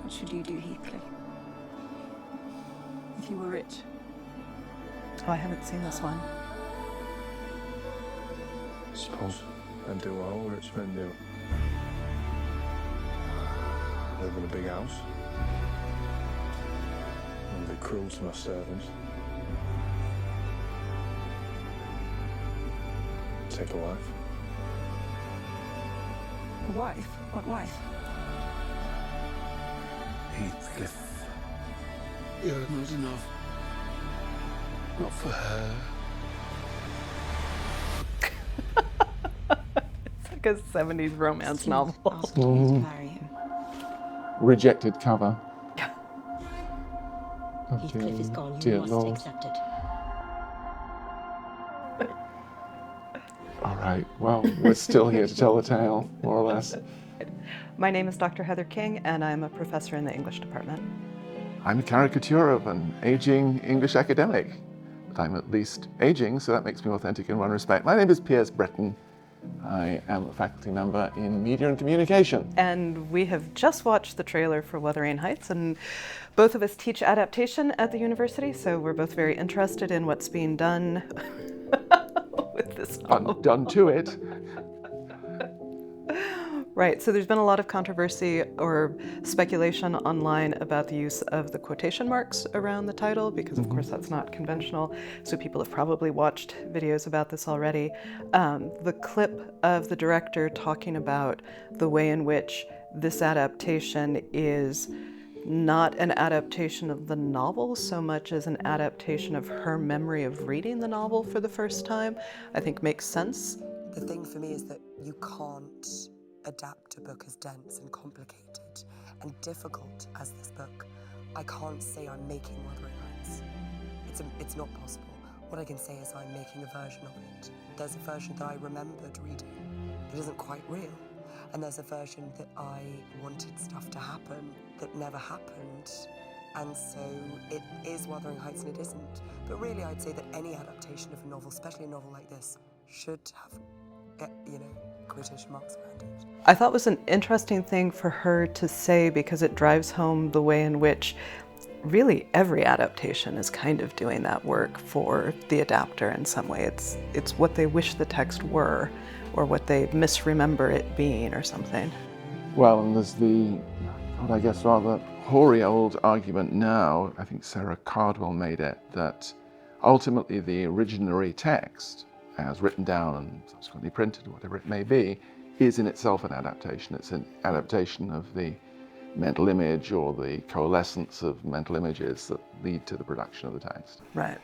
What should you do, Heathcliff? If you were rich? Oh, I haven't seen this one. I suppose I'd do what all rich men do. Live in a big house. And be cruel to my servants. Take a wife. A wife? What wife? Heathcliff. You're not enough. Not for her. It's like a 70s romance novel. Asked you to marry him. Rejected cover. Oh, Heathcliff is gone. dear You must Lord. accept it. All right, well, we're still here to tell the tale, more or less. My name is Dr. Heather King, and I'm a professor in the English department. I'm a caricature of an aging English academic, but I'm at least aging, so that makes me authentic in one respect. My name is Piers Britton. I am a faculty member in media and communication. And we have just watched the trailer for Wuthering Heights, and both of us teach adaptation at the university, so we're both very interested in what's being done with this novel. Done to it. Right, so there's been a lot of controversy or speculation online about the use of the quotation marks around the title, because of course that's not conventional, so people have probably watched videos about this already. The clip of the director talking about the way in which this adaptation is not an adaptation of the novel so much as an adaptation of her memory of reading the novel for the first time, I think makes sense. The thing for me is that you can't adapt a book as dense and complicated and difficult as this book. I can't say I'm making Wuthering Heights. It's not possible. What I can say is I'm making a version of it. There's a version that I remembered reading that isn't quite real. And there's a version that I wanted stuff to happen that never happened. And so it is Wuthering Heights and it isn't. But really I'd say that any adaptation of a novel, especially a novel like this, should have, quotation marks around it. I thought it was an interesting thing for her to say because it drives home the way in which really every adaptation is kind of doing that work for the adapter in some way. It's what they wish the text were or what they misremember it being or something. Well, and there's what I guess rather hoary old argument now, I think Sarah Cardwell made it, that ultimately the originary text, as written down and subsequently printed, whatever it may be, is in itself an adaptation. It's an adaptation of the mental image or the coalescence of mental images that lead to the production of the text. Right.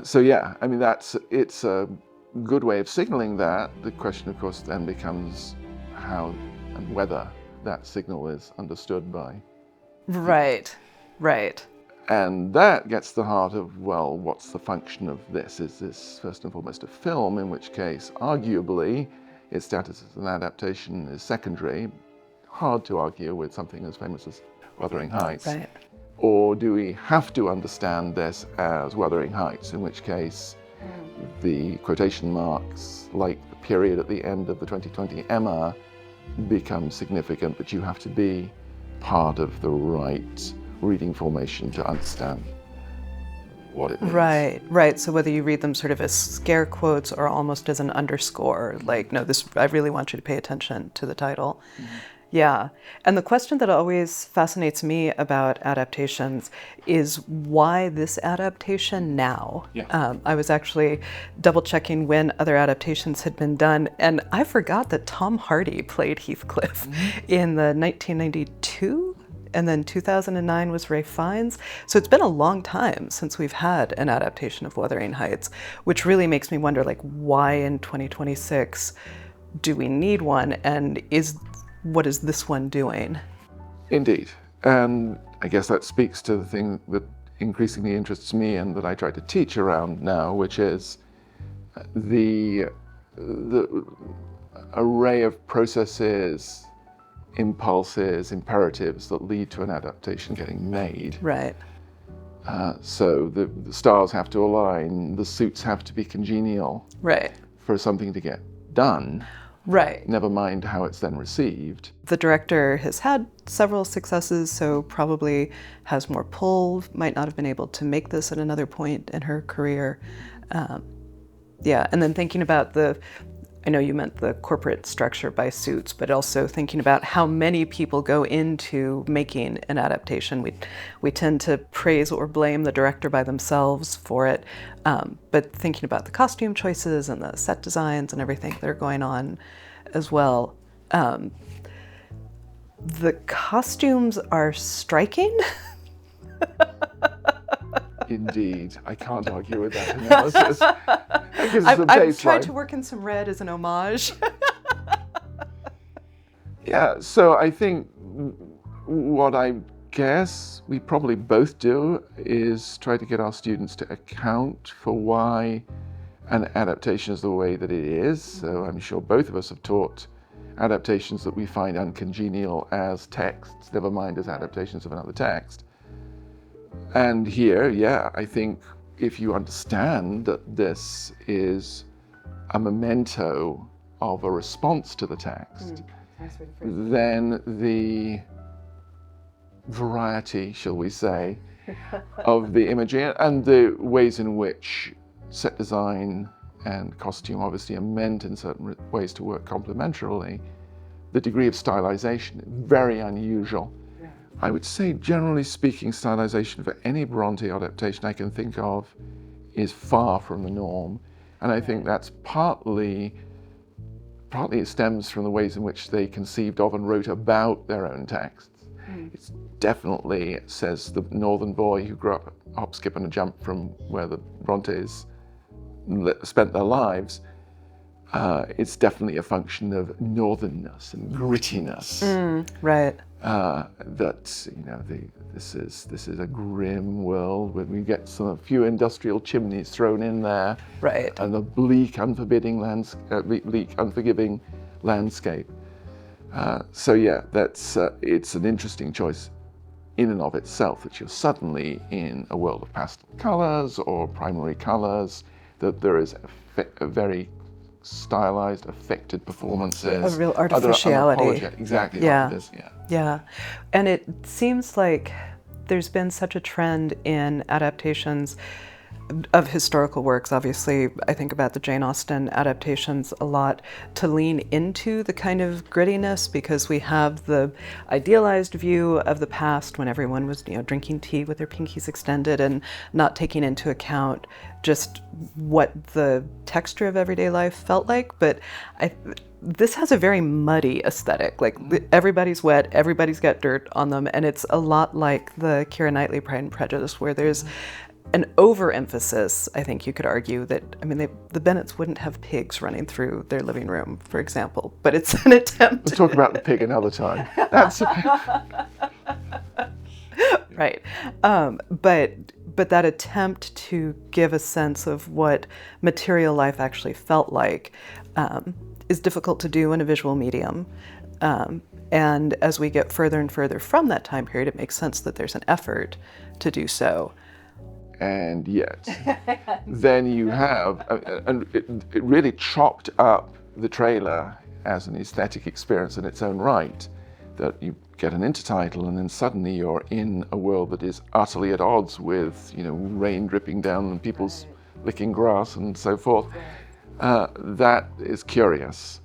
So yeah, I mean, it's a good way of signaling that. The question, of course, then becomes how and whether that signal is understood by. Right, right. And that gets to the heart of, well, what's the function of this? Is this first and foremost a film, in which case, arguably, its status as an adaptation is secondary. Hard to argue with something as famous as Wuthering Heights. Right. Or do we have to understand this as Wuthering Heights, in which case the quotation marks, like the period at the end of the 2020 Emma, become significant, but you have to be part of the right reading formation to understand what it means. Right. So whether you read them sort of as scare quotes or almost as an underscore, like, no, I really want you to pay attention to the title. Mm-hmm. Yeah. And the question that always fascinates me about adaptations is why this adaptation now? Yeah. I was actually double checking when other adaptations had been done, and I forgot that Tom Hardy played Heathcliff in the 1992, and then 2009 was Ralph Fiennes. So it's been a long time since we've had an adaptation of Wuthering Heights, which really makes me wonder, like, why in 2026 do we need one, and what is this one doing? Indeed. And I guess that speaks to the thing that increasingly interests me and that I try to teach around now, which is the array of processes, impulses, imperatives that lead to an adaptation getting made. Right. So the stars have to align, the suits have to be congenial. Right. For something to get done. Right. never mind how it's then received. The director has had several successes, so probably has more pull, might not have been able to make this at another point in her career. Yeah, and then thinking about I know you meant the corporate structure by Suits, but also thinking about how many people go into making an adaptation. We tend to praise or blame the director by themselves for it, but thinking about the costume choices and the set designs and everything that are going on as well. The costumes are striking. Indeed, I can't argue with that analysis. That gives us a I've tried baseline. to work in some red as an homage. Yeah, so I think what I guess we probably both do is try to get our students to account for why an adaptation is the way that it is. So I'm sure both of us have taught adaptations that we find uncongenial as texts, never mind as adaptations of another text. And here, yeah, I think if you understand that this is a memento of a response to the text, then the variety, shall we say, of the imagery and the ways in which set design and costume obviously are meant in certain ways to work complementarily, the degree of stylization, very unusual. I would say, generally speaking, stylization for any Bronte adaptation I can think of is far from the norm. And I think that's partly it stems from the ways in which they conceived of and wrote about their own texts. It's definitely, says the northern boy who grew up a hop, skip and a jump from where the Brontes spent their lives, it's definitely a function of northernness and grittiness. Right. That, you know, this is a grim world when we get a few industrial chimneys thrown in there, Right. and a bleak, unforgiving landscape. So yeah, that's it's an interesting choice in and of itself, that you're suddenly in a world of pastel colors or primary colors, that there is a very stylized, affected performances. A real artificiality. Exactly. Yeah. Like it is, yeah. Yeah, and it seems like there's been such a trend in adaptations of historical works. Obviously, I think about the Jane Austen adaptations a lot, to lean into the kind of grittiness, because we have the idealized view of the past when everyone was, you know, drinking tea with their pinkies extended and not taking into account just what the texture of everyday life felt like. But this has a very muddy aesthetic. Like, everybody's wet, everybody's got dirt on them, and it's a lot like the Keira Knightley Pride and Prejudice, where there's an overemphasis. I think you could argue that, I mean, the Bennets wouldn't have pigs running through their living room, for example, but it's an attempt. We'll talk about the pig another time. That's right. But that attempt to give a sense of what material life actually felt like is difficult to do in a visual medium. And as we get further and further from that time period, it makes sense that there's an effort to do so. And yet, then you have, and it really chopped up the trailer as an aesthetic experience in its own right, that you get an intertitle and then suddenly you're in a world that is utterly at odds with, you know, rain dripping down and people's licking grass and so forth. That is curious.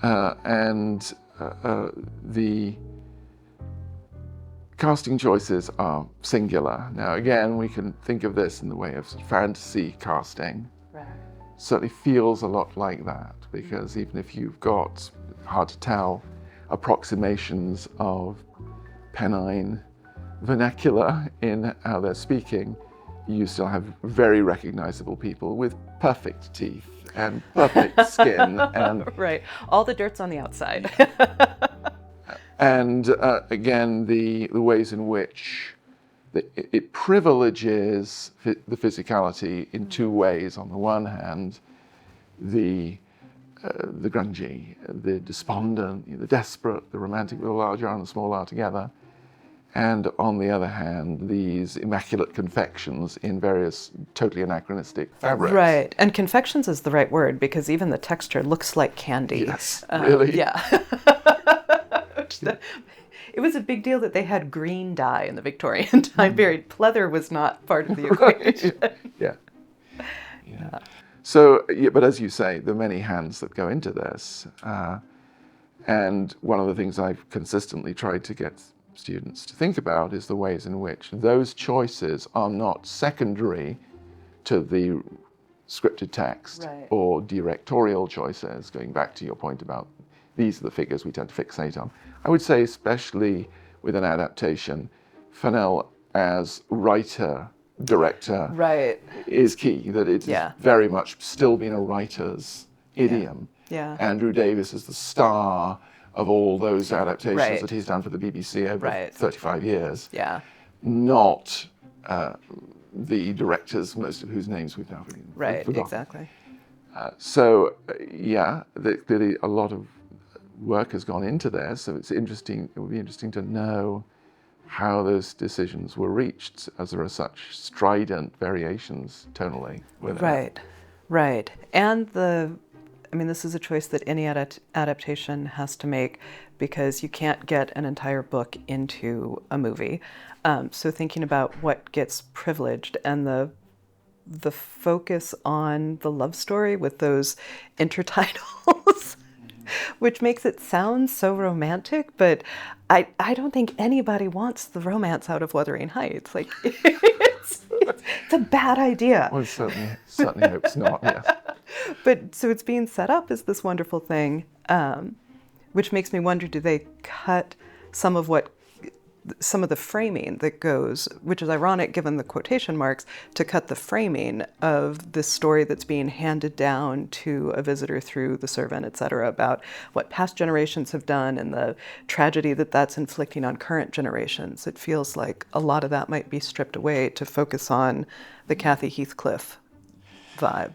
And the casting choices are singular. Now again, we can think of this in the way of fantasy casting. Right. Certainly feels a lot like that, because even if you've got, hard to tell, approximations of Pennine vernacular in how they're speaking, you still have very recognizable people with perfect teeth and perfect skin. And right, all the dirt's on the outside. And again, the ways in which it privileges the physicality in two ways. On the one hand, the grungy, the despondent, the desperate, the romantic with a large R and a small R together. and on the other hand, these immaculate confections in various totally anachronistic fabrics. Right, and confections is the right word because even the texture looks like candy. Yes, really? Yeah. It was a big deal that they had green dye in the Victorian time period. Pleather was not part of the equation. Yeah. So, yeah, but as you say, there are many hands that go into this. And one of the things I've consistently tried to get students to think about is the ways in which those choices are not secondary to the scripted text Right. or directorial choices, going back to your point about these are the figures we tend to fixate on. I would say especially with an adaptation, Fennell as writer, director Right. is key, that it's very much still been a writer's idiom. Yeah. Andrew Davis is the star of all those adaptations Right. that he's done for the BBC over Right. 35 years, Yeah. not the directors, most of whose names we've now Right, forgotten. exactly. A lot of work has gone into this, so it's interesting. It would be interesting to know how those decisions were reached, as there are such strident variations tonally with it. Right, right. And this is a choice that any adaptation has to make because you can't get an entire book into a movie. So thinking about what gets privileged and the focus on the love story with those intertitles, which makes it sound so romantic, but I don't think anybody wants the romance out of Wuthering Heights. Like, it's a bad idea. Well, certainly hope it's not, yes. But so it's being set up as this wonderful thing, which makes me wonder, do they cut some of the framing that goes, which is ironic given the quotation marks, to cut the framing of this story that's being handed down to a visitor through the servant, et cetera, about what past generations have done and the tragedy that that's inflicting on current generations. It feels like a lot of that might be stripped away to focus on the Kathy Heathcliff vibe.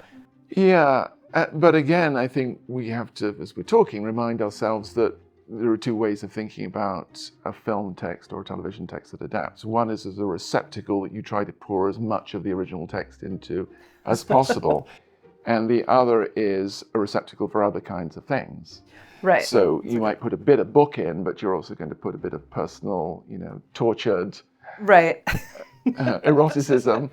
Yeah, but again, I think we have to, as we're talking, remind ourselves that there are two ways of thinking about a film text or a television text that adapts. One is as a receptacle that you try to pour as much of the original text into as possible, and the other is a receptacle for other kinds of things. Right. So you might put a bit of book in, but you're also going to put a bit of personal, tortured Right. eroticism.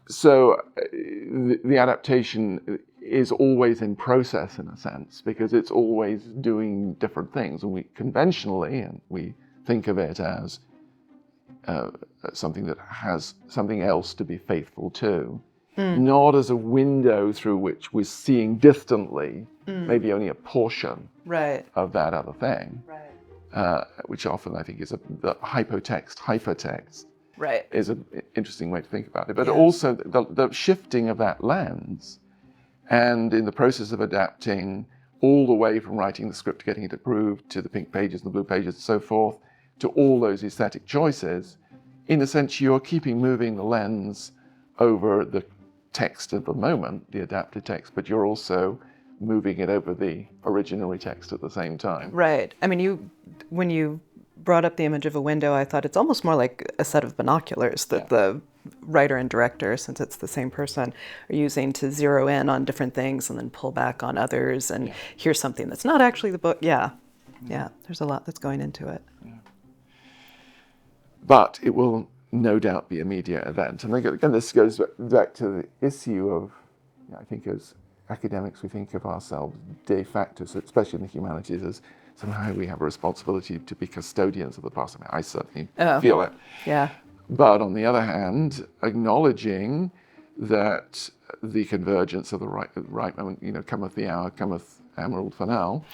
So the adaptation is always in process in a sense, because it's always doing different things. And we conventionally, and we think of it as something that has something else to be faithful to, not as a window through which we're seeing distantly, maybe only a portion of that other thing, which often I think is the hypertext. Right. Is an interesting way to think about it. But also the shifting of that lens, and in the process of adapting all the way from writing the script to getting it approved, to the pink pages and the blue pages and so forth, to all those aesthetic choices, in a sense you're keeping moving the lens over the text of the moment, the adapted text, but you're also moving it over the original text at the same time. Right. I mean, when you brought up the image of a window, I thought it's almost more like a set of binoculars that the writer and director, since it's the same person, are using to zero in on different things and then pull back on others and here's something that's not actually the book. Yeah, there's a lot that's going into it. Yeah. But it will no doubt be a media event. And again, this goes back to the issue of, I think as academics we think of ourselves de facto, so especially in the humanities, as somehow we have a responsibility to be custodians of the past. I mean, I certainly feel it. Yeah. But on the other hand, acknowledging that the convergence of the right moment, cometh the hour, cometh Emerald Fennell,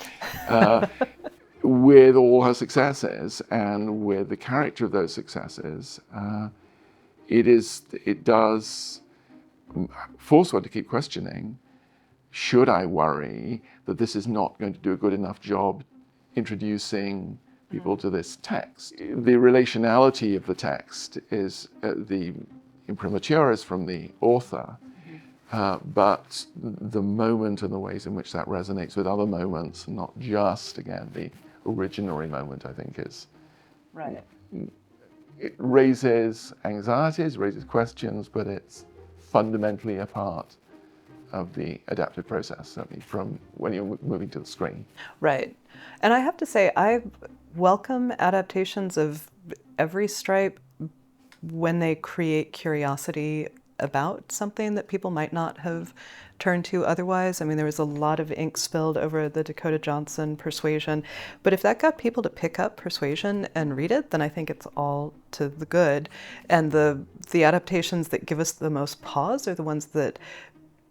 with all her successes and with the character of those successes, it does force one to keep questioning, should I worry that this is not going to do a good enough job introducing people to this text? The relationality of the text is the imprimatur is from the author, but the moment and the ways in which that resonates with other moments, not just, again, the originary moment, I think is it raises anxieties, raises questions, but it's fundamentally a part of the adaptive process, certainly from when you're moving to the screen. Right. And I have to say, I welcome adaptations of every stripe when they create curiosity about something that people might not have turned to otherwise. I mean, there was a lot of ink spilled over the Dakota Johnson Persuasion, but if that got people to pick up Persuasion and read it, then I think it's all to the good. And the adaptations that give us the most pause are the ones that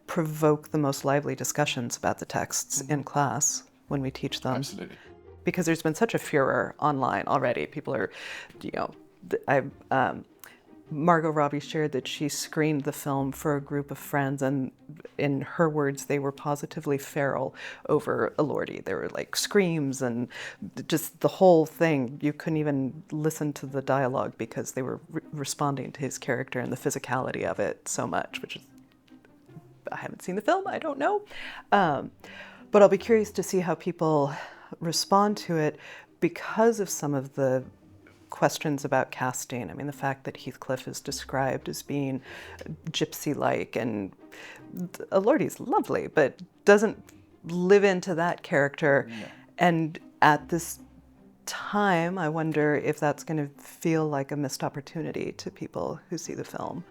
provoke the most lively discussions about the texts in class when we teach them. Absolutely. Because there's been such a furor online already. People are, you know, Margot Robbie shared that she screened the film for a group of friends, and in her words, they were positively feral over Elordi. There were like screams and just the whole thing. You couldn't even listen to the dialogue because they were responding to his character and the physicality of it so much, which is, I haven't seen the film, I don't know. But I'll be curious to see how people respond to it because of some of the questions about casting. I mean, the fact that Heathcliff is described as being gypsy-like, and Elordi's lovely, but doesn't live into that character. Yeah. And at this time, I wonder if that's going to feel like a missed opportunity to people who see the film.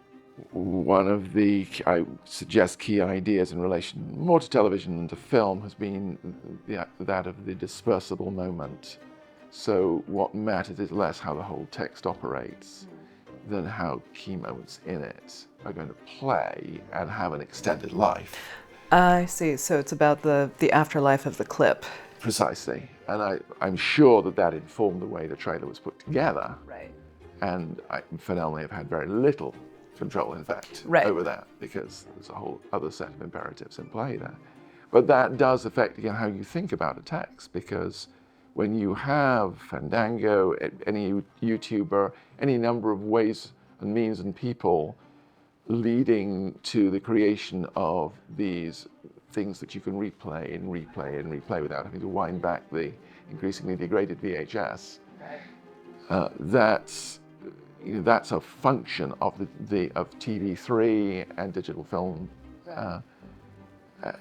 One of the, I suggest, key ideas in relation more to television than to film has been that of the dispersible moment. So what matters is less how the whole text operates than how key moments in it are going to play and have an extended life. I see. So it's about the afterlife of the clip. Precisely. And I'm sure that informed the way the trailer was put together. Right. And Fennell may have had very little control, in fact, over that, because there's a whole other set of imperatives in play there. But that does affect, again, how you think about a text, because when you have Fandango, any YouTuber, any number of ways and means and people leading to the creation of these things that you can replay and replay and replay without having to wind back the increasingly degraded VHS, that's a function of TV3 and digital film,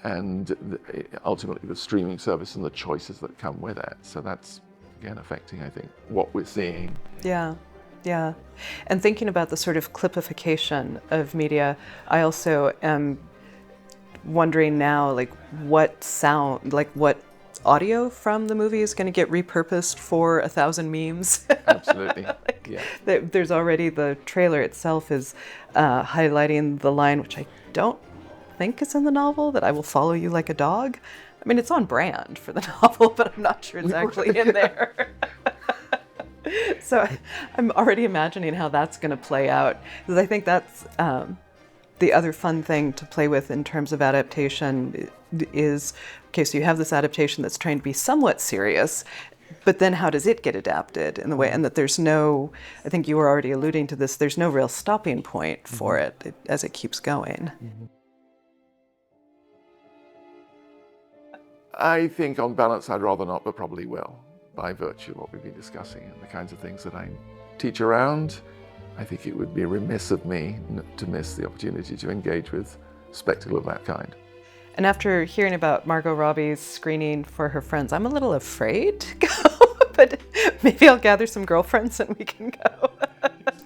and ultimately the streaming service and the choices that come with it. So that's, again, affecting, I think, what we're seeing. Yeah, yeah. And thinking about the sort of clipification of media, I also am wondering now, like, what audio from the movie is going to get repurposed for 1,000 memes. Absolutely. Yeah. There's already, the trailer itself is highlighting the line, which I don't think is in the novel, that I will follow you like a dog. I mean, it's on brand for the novel, but I'm not sure it's actually in there. So I'm already imagining how that's going to play out, because I think that's the other fun thing to play with in terms of adaptation is, okay, so you have this adaptation that's trying to be somewhat serious, but then how does it get adapted in the way, and that there's no, I think you were already alluding to this, there's no real stopping point for it as it keeps going. I think on balance I'd rather not, but probably will, by virtue of what we've been discussing and the kinds of things that I teach around. I think it would be remiss of me to miss the opportunity to engage with spectacle of that kind. And after hearing about Margot Robbie's screening for her friends, I'm a little afraid to go, but maybe I'll gather some girlfriends and we can go.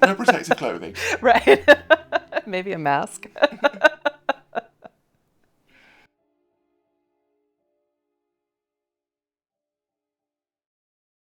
No protective clothing. Right. Maybe a mask.